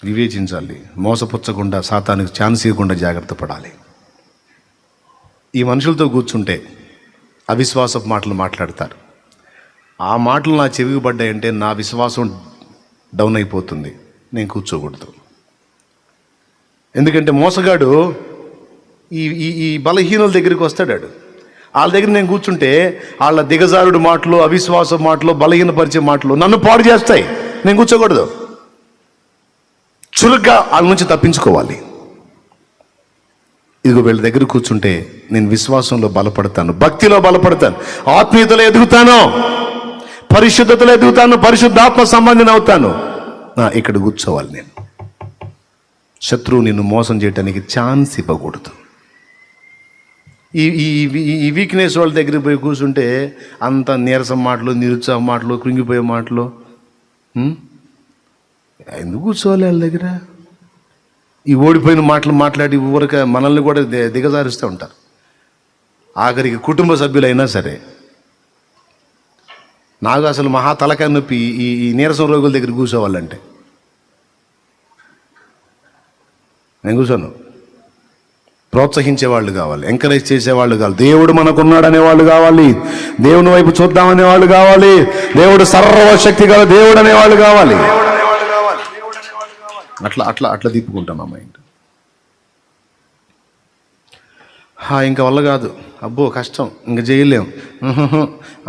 వివేచించాలి. మోసపుచ్చకుండా, సాతానికి ఛాన్స్ ఇవ్వకుండా జాగ్రత్త పడాలి. ఈ మనుషులతో కూర్చుంటే అవిశ్వాసపు మాటలు మాట్లాడతారు. ఆ మాటలు నా చెవికి పడ్డాయంటే నా విశ్వాసం డౌన్ అయిపోతుంది. నేను కూర్చోకూడదు. ఎందుకంటే మోసగాడు ఈ ఈ బలహీనుల దగ్గరికి వస్తాడు. వాళ్ళ దగ్గర నేను కూర్చుంటే వాళ్ళ దిగజారుడు మాటలు, అవిశ్వాస మాటలు, బలహీనపరిచే మాటలు నన్ను పాడు చేస్తాయి. నేను కూర్చోకూడదు. చురుగ్గా వాళ్ళ నుంచి తప్పించుకోవాలి. ఇదిగో వీళ్ళ దగ్గర కూర్చుంటే నేను విశ్వాసంలో బలపడతాను, భక్తిలో బలపడతాను, ఆత్మీయతలో ఎదుగుతాను, పరిశుద్ధతలో ఎదుగుతాను, పరిశుద్ధాత్మ సంబంధిని అవుతాను. ఇక్కడ కూర్చోవాలి. నేను శత్రువు నిన్ను మోసం చేయడానికి ఛాన్స్ ఇవ్వకూడదు. ఈ వీక్నెస్ వాళ్ళ దగ్గర పోయి కూర్చుంటే అంత నీరసం మాటలు, నిరుత్సాహ మాటలు, కృంగిపోయే మాటలు. ఎందుకు కూర్చోవాలి వాళ్ళ దగ్గర? ఈ ఓడిపోయిన మాటలు మాట్లాడి ఊరక మనల్ని కూడా దిగజారుస్తూ ఉంటారు. ఆఖరికి కుటుంబ సభ్యులైనా సరే. నాకు అసలు మహా తలకాయ నొప్పి ఈ నీరసం రోగుల దగ్గర కూర్చోవాలంటే. నేను కూర్చోను. ప్రోత్సహించేవాళ్ళు కావాలి, ఎంకరేజ్ చేసేవాళ్ళు కావాలి, దేవుడు మనకున్నాడు అనేవాళ్ళు కావాలి, దేవుని వైపు చూద్దామనే వాళ్ళు కావాలి, దేవుడు సర్వశక్తి గల దేవుడు అనేవాళ్ళు కావాలి. అట్లా అట్లా అట్లా తిప్పుకుంటాం మా మైండ్. ఇంకా వల్ల కాదు, అబ్బో కష్టం, ఇంకా చేయలేం,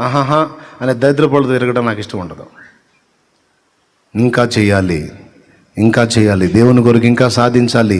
ఆహాహా అనే దరిద్రపళ్ళు తిరగడం నాకు ఇష్టం ఉండదు. ఇంకా చేయాలి, ఇంకా చేయాలి, దేవుని కొరకు ఇంకా సాధించాలి.